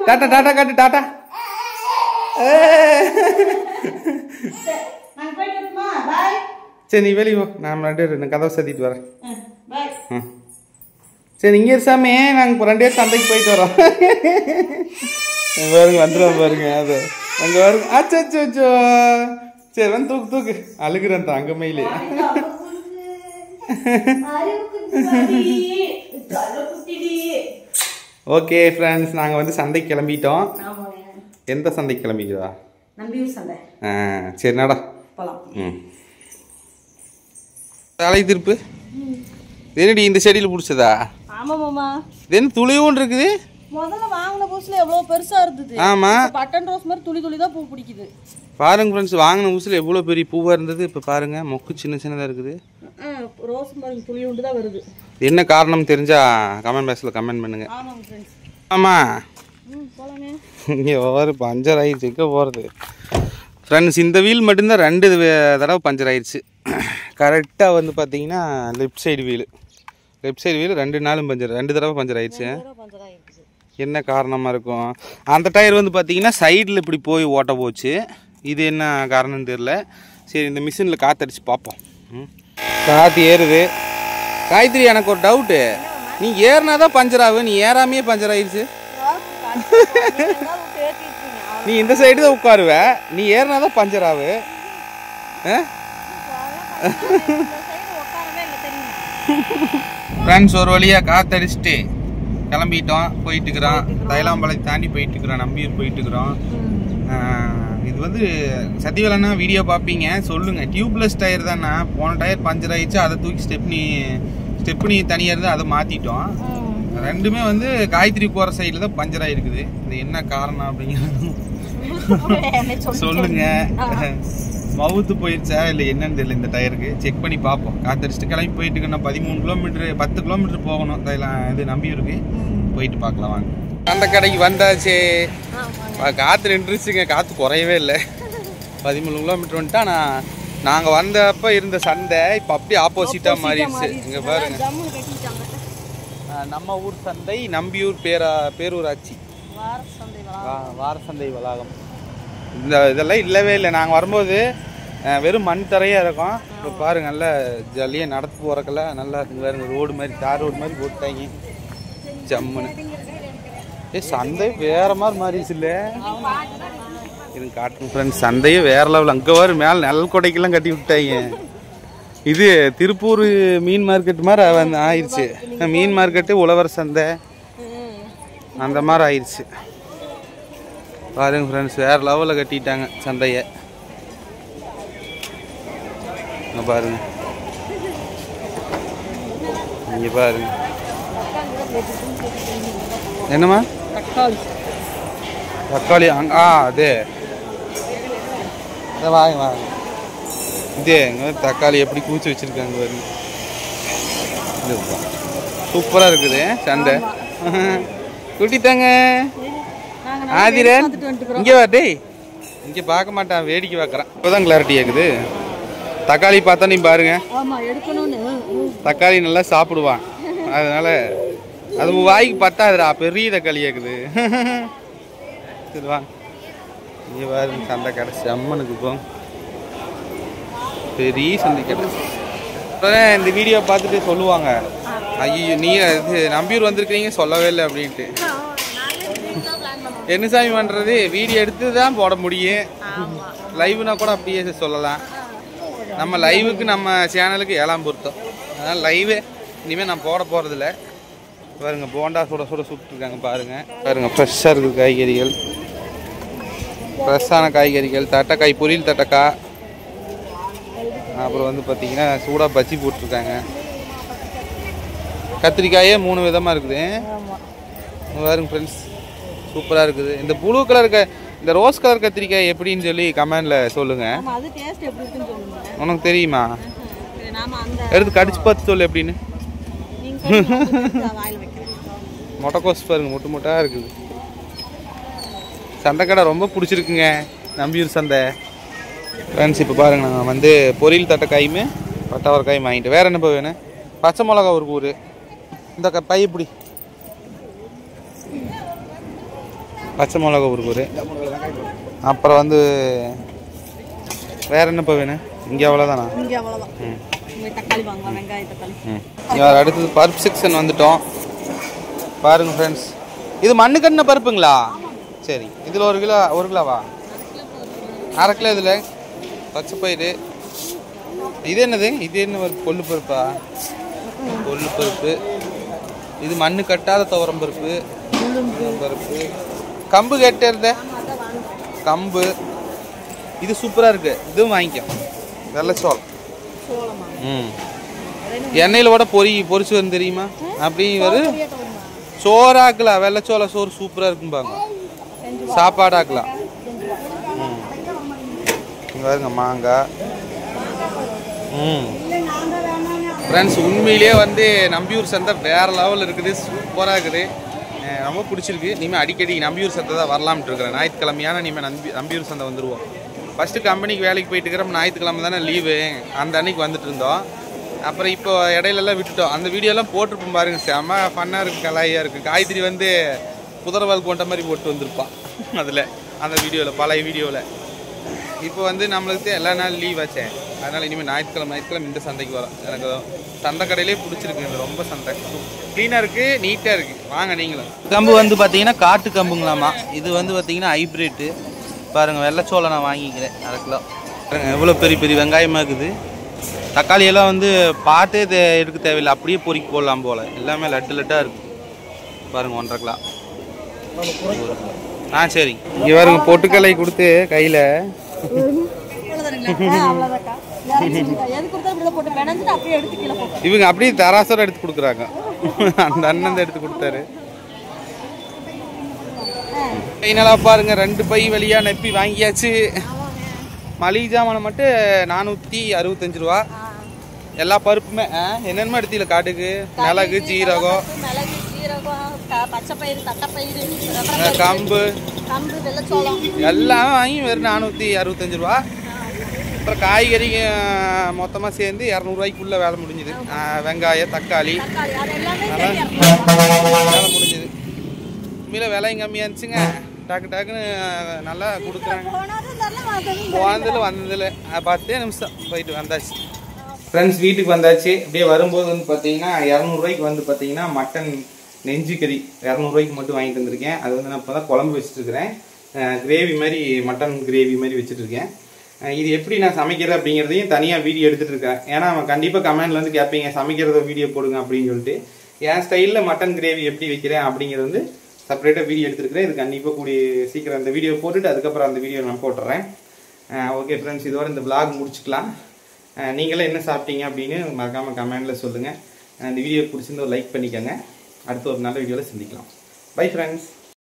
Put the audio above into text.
டாடா டாடா காட்டு டாடா. சரி நீ வெளியே போ, நான் 2 பேரும் கதவை சாத்திட்டு வரேன். சரி இங்கே இருசாமே, நாங்கள் இப்போ 2 பேரும் சந்தைக்கு போயிட்டு வரோம். பாருங்க வந்துடுவோம் பாருங்க. அது அங்கே வருங்க. அச்சோ அச்சோ அச்சோ. சரி வந்து தூக்கு தூக்கு, அழுகுறேன் அங்கே மயிலே. ஓகே ஃப்ரெண்ட்ஸ், நாங்கள் வந்து சந்தைக்கு கிளம்பிட்டோம். எந்த சந்தைக்கு கிளம்பிக்கிறதா? நம்பியூர் சந்தை. சரி நடா. தலை திருப்பு. என்னடி இந்த செடியில் பிடிச்சதா? ஆமா மாமா. இது என்ன துளியும் இருக்குது? முதல்ல வாங்கின புதுசுல எவ்வளவு பெருசா இருந்தது. ஆமா, பட்டன் ரோஸ் மாதிரி துளி துளி தான் பூ பிடிக்குது. பாருங்க ஃப்ரெண்ட்ஸ், வாங்கின புதுசுல எவ்வளவு பெரிய பூவா இருந்தது, இப்போ பாருங்க மொக்கு சின்ன சின்னதா இருக்குது. ரோஸ் மாதிரி துளி உண்டு தான் வருது. என்ன காரணம் தெரிஞ்சா கமெண்ட் பாக்ஸ்ல கமெண்ட் பண்ணுங்க. ஆமா ஃப்ரெண்ட்ஸ். ஆமா போலாமே. இங்கே ஒரு பஞ்சர் ஆயிடுச்சு, எங்கே போகிறது ஃப்ரெண்ட்ஸ்? இந்த வீல் மட்டும்தான் 2 தடவை பஞ்சர் ஆயிடுச்சு. கரெக்டாக வந்து பார்த்தீங்கன்னா லெஃப்ட் சைடு வீல் 2 நாளும் பஞ்சர், 2 தடவை பஞ்சர் ஆயிடுச்சு. என்ன காரணமாக இருக்கும்? அந்த டயர் வந்து பார்த்தீங்கன்னா சைடில் இப்படி போய் ஓட்ட போச்சு. இது என்ன காரணம்னு தெரில. சரி இந்த மிஷினில் காற்றடிச்சு பார்ப்போம். காற்று ஏறுது. காயத்ரி, எனக்கு ஒரு டவுட்டு, நீ ஏறினா தான் பஞ்சர் ஆகும், நீ ஏறாமையே பஞ்சர் ஆயிடுச்சு. நீ இந்த சைடு தான் உட்காருவ, நீ ஏறினா தான் பஞ்சர் ஆகு. ஃப்ரெண்ட்ஸ், ஒரு வழியாக காற்றடிச்சுட்டு கிளம்பிட்டோம், போயிட்டுக்கிறோம். தைலாம்பாளையம் தாண்டி போயிட்டுக்கிறோம், நம்பியூர் போயிட்டுக்கிறோம். இது வந்து சத்தியவேலண்ணா வீடியோ பார்ப்பீங்க, சொல்லுங்கள். டியூப்லெஸ் டயர் தானே, போன டயர் பஞ்சர் ஆகிடுச்சு, அதை தூக்கி ஸ்டெப்னி தனியாக இருந்து அதை மாற்றிட்டோம். 2மே வந்து காயத்ரி போகிற சைடில் தான் பஞ்சர் ஆகிருக்குது. இது என்ன காரணம் அப்படிங்கிறது சொல்லுங்க. மவுத்து போயிடுச்சா இல்லை என்னன்னு தெரியல இந்த டயருக்கு. செக் பண்ணி பார்ப்போம். காத்தடிச்சுட்டு கிளம்பி போயிட்டு இருக்கோம். 13 கிலோமீட்டரு 10 கிலோமீட்டர் போகணும் இது நம்பியூருக்கு. போயிட்டு பார்க்கலாம் வாங்க. அந்த கடைக்கு வந்தாச்சு. காற்று நின்றுச்சுங்க, காற்று குறையவே இல்லை. 13 கிலோமீட்டர் வந்துட்டா. நாங்கள் வந்தப்போ இருந்த சந்தை இப்போ அப்படியே ஆப்போசிட்டாக மாறிடுச்சு. இங்கே பாருங்க, நம்ம ஊர் சந்தை நம்பியூர் பேரூராட்சி வார சந்தை வளாகம். இதெல்லாம் இல்லவே இல்லை. நாங்கள் வரும்போது வெறும் மண் தரையாக இருக்கும். இப்போ பாருங்க, நல்லா ஜாலியாக நடத்து போகிறக்கெல்லாம் நல்லா இருக்குங்க. ரோடு மாதிரி, தார் ரோடு மாதிரி போட்டாங்க ஜம்முன்னு. சந்தை வேற மாதிரி மாறிடுச்சு இல்லை? இது காட்டும் ஃப்ரெண்ட்ஸ், சந்தையே வேற லெவல். அங்கே வரும் மேலே நெல் கொடைக்கெல்லாம் கட்டி விட்டாங்க. இது திருப்பூர் மீன் மார்க்கெட் மாதிரி ஆயிடுச்சு. மீன் மார்க்கெட்டு, உழவர் சந்தை அந்த மாதிரி ஆயிடுச்சு. பாருங்க ஃப்ரெண்ட்ஸ், வேறு லெவலில் கட்டிட்டாங்க சந்தையை. பாருங்க, இங்கே பாருங்க. என்னம்மா? தக்காளி அது வாங்க வாங்க. இதே எங்க தக்காளி எப்படி கூச்சி வச்சிருக்காங்க பாருங்க. சூப்பராக இருக்குது சந்தை. கூட்டிட்டாங்க ஆதிரன். இங்கே வா டேய், இங்கே பார்க்க மாட்டான், வேடிக்கை பார்க்குறான். இப்போதான் கிளாரிட்டி ஆகுது. தக்காளி பார்த்தா நீ பாருங்க, தக்காளி நல்லா சாப்பிடுவான். அதனால அது வாய்க்கு பத்தாதுடா, பெரிய தக்காளி ஆகுது. சரி வாங்க. இங்கே பாருங்க, சந்தை கிடச்சி அம்மனுக்கு போ, பெரிய சந்தை கிடச்சி. இந்த வீடியோ பார்த்துட்டு சொல்லுவாங்க, ஐயோ நீ இது நம்பியூர் வந்திருக்கிறீங்க சொல்லவே இல்லை அப்படின்ட்டு. என்ன சாமி பண்ணுறது, வீடியோ எடுத்து தான் போட முடியும். லைவ்னா கூட அப்படியே சொல்லலாம். நம்ம லைவுக்கு நம்ம சேனலுக்கு 7ஆம் பொருத்தம். அதனால் லைவு இனிமேல் நான் போட போகிறதில்ல. பாருங்க, போண்டா சுட சுட சுட்டுருக்காங்க பாருங்க. பாருங்க, ஃப்ரெஷ்ஷாக இருக்குது காய்கறிகள், ஃப்ரெஷ்ஷான காய்கறிகள். தட்டைக்காய், பொரியல் தட்டைக்காய். அப்புறம் வந்து பார்த்தீங்கன்னா சூடாக பஜ்ஜி போட்டிருக்காங்க. கத்திரிக்காயே 3 விதமாக இருக்குது பாருங்க ஃப்ரெண்ட்ஸ், சூப்பராக இருக்குது. இந்த ப்ளூ கலர் இந்த ரோஸ் கலர் கத்திரிக்காய் எப்படின்னு சொல்லி கமெண்டில் சொல்லுங்கள். உனக்கு தெரியுமா? எடுத்து கடிச்சு பார்த்து சொல்லு எப்படின்னு. மொட்டைக்கோஸ் பாருங்க, மொட்டு மொட்டாக இருக்குது. சந்தை கடை ரொம்ப பிடிச்சிருக்குங்க, நம்பியூர் சந்தை ஃப்ரெண்ட்ஸ். இப்போ பாருங்க, நாங்கள் வந்து பொரியல் தட்டைக்காயுமே பட்டாவரக்காயும் வாங்கிட்டு. வேறு என்ன வேணும்? பச்சை மிளகா ஒரு கூறு. இந்த பை இப்படி பச்சை மிளகா ஒரு கூறு. அப்புறம் வந்து வேற என்னப்பா வேணும்? இங்கே அவ்வளோதானா? இங்கே அவ்வளோதான். தக்காளி வாங்கலாம், வெங்காயம் தக்காளி. அடுத்தது பருப்பு செக்ஷன் வந்துட்டோம். பாருங்க ஃப்ரெண்ட்ஸ், இது மண்ணு கட்டின பருப்புங்களா? சரி, இதில் 1 கிலோ 1 கிலோவா? 1/2 கிலோ. இதில் பச்சை பயிறு. இது என்னது? இது என்ன பருப்பு? கொள்ளு பருப்பா? கொள்ளு பருப்பு. இது மண்ணு கட்டாத துவரம் பருப்பு. பருப்பு கம்பு கேட்டே கம்பு. இது சூப்பராக இருக்குது, இதுவும் வாங்கிக்கோ. வெள்ளைச்சோளம். எண்ணெயில் கூட பொரிச்சு வரும் தெரியுமா? அப்படி வரும். சோறாக்கலாம், வெள்ளைச்சோள சோறு சூப்பராக இருக்கும்பாங்க. சாப்பாடாக்கலாம். பாருங்க மாங்காய். ஃப்ரெண்ட்ஸ், உண்மையிலேயே வந்து நம்பியூர் சந்தை வேற லெவலில் இருக்குது, சூப்பராக இருக்குது, ரொம்ப பிடிச்சிருக்கு. இனிமேல் அடிக்கடி நம்பியூர் சந்தை தான் வரலாம்னு இருக்கிறேன். ஞாயிற்றுக்கிழமையான இனிமேல் நம்பியூர் சந்தை வந்துடுவோம். ஃபஸ்ட்டு கம்பெனிக்கு வேலைக்கு போயிட்டு இருக்கிறோம், ஞாயிற்றுக்கிழமை தானே லீவு, அந்த அன்னைக்கு வந்துட்டு இருந்தோம். அப்புறம் இப்போ இடையிலலாம் விட்டுட்டோம். அந்த வீடியோலாம் போட்டிருப்போம் பாருங்க, செம்ம ஃபன்னாக இருக்குது, கலாயாக இருக்குது. காய்கறி வந்து குதிரவால் போட்ட மாதிரி போட்டு வந்திருப்பான் அதில், அந்த வீடியோவில், பழைய வீடியோவில். இப்போ வந்து நம்மளுக்கு எல்லா நாளும் லீவ் ஆச்சே, அதனால் இனிமேல் ஞாயிற்றுக்கிழமை இந்த சந்தைக்கு வரோம். எனக்கு சந்தை கடையிலே பிடிச்சிருக்கு, ரொம்ப சந்தை க்ளீனாக இருக்குது, நீட்டாக இருக்குது. வாங்க நீங்களும். கம்பு வந்து பார்த்தீங்கன்னா காட்டு கம்புங்களாமா. இது வந்து பார்த்தீங்கன்னா ஹைப்ரிட்டு. பாருங்கள், வெள்ளைச்சோளம் நான் வாங்கிக்கிறேன் 1/2 கிலோ. எவ்வளோ பெரிய பெரிய வெங்காயமாக இருக்குது. தக்காளியெல்லாம் வந்து பாட்டே எடுக்க தேவையில்லை, அப்படியே பொறுக்கி போடலாம் போல். எல்லாமே லட்டாக இருக்குது. பாருங்கள், 1/2 கிலோ. சரி. இங்கே பாருங்க, பொட்டுக்கலை கொடுத்து கையில். இவங்க அப்படியே தராசரம் எடுத்து கொடுக்குறாங்க. அந்த அண்ணன் எடுத்து கொடுத்தாரு. கைனெல்லாம் பாருங்க, 2 பை வழியா நப்பி வாங்கியாச்சு. மளிகை ஜாமான் மட்டும் 465 ரூபா. எல்லா பருப்புமே என்னென்னமோ எடுத்தீங்களா? காட்டுக்கு மிளகு, ஜீரகம், கம்பு எல்லாம் வாங்கி வெறும் 465 ரூபா. அப்புறம் காய்கறி மொத்தமாக சேர்ந்து 200 ரூபாய்க்குள்ள வேலை முடிஞ்சுது. வெங்காயம், தக்காளி வேலை முடிஞ்சுது. உண்மையில விலையும் கம்மியாக இருந்துச்சுங்க. டக்குன்னு நல்லா கொடுக்குறாங்க. வந்ததில் 10 நிமிஷம் போயிட்டு வந்தாச்சு. ஃப்ரெண்ட்ஸ், வீட்டுக்கு வந்தாச்சு. அப்படியே வரும்போது வந்து பார்த்தீங்கன்னா 200 ரூபாய்க்கு வந்து பார்த்தீங்கன்னா மட்டன் நெஞ்சு கறி 200 ரூபாய்க்கு மட்டும் வாங்கிட்டு வந்திருக்கேன். அது வந்து நான் இப்போ தான் குழம்பு வச்சுட்டுருக்கிறேன். கிரேவி மாதிரி, மட்டன் கிரேவி மாதிரி வச்சுட்ருக்கேன். இது எப்படி நான் சமைக்கிறேன் அப்படிங்கிறதையும் தனியாக வீடியோ எடுத்துகிட்டு இருக்கேன். ஏன்னா கண்டிப்பாக கமெண்ட்ல வந்து கேட்பீங்க, சமைக்கிறத வீடியோ போடுங்க அப்படின்னு சொல்லிட்டு. என் ஸ்டைலில் மட்டன் கிரேவி எப்படி வைக்கிறேன் அப்படிங்கிறது வந்து செப்பரேட்டாக வீடியோ எடுத்துருக்கிறேன். இது கண்டிப்பாக கூடிய சீக்கிரம் அந்த வீடியோ போட்டுட்டு அதுக்கப்புறம் அந்த வீடியோ நான் போட்டுறேன். ஓகே ஃப்ரெண்ட்ஸ், இதோட இந்த விளாக் முடிச்சுக்கலாம். நீங்களே என்ன சாப்பிட்டீங்க அப்படின்னு மறக்காமல் கமெண்டில் சொல்லுங்கள். இந்த வீடியோ பிடிச்சிருந்து ஒரு லைக் பண்ணிக்கோங்க. அடுத்த ஒரு நல்ல வீடியோவில் சந்திக்கலாம். Bye friends.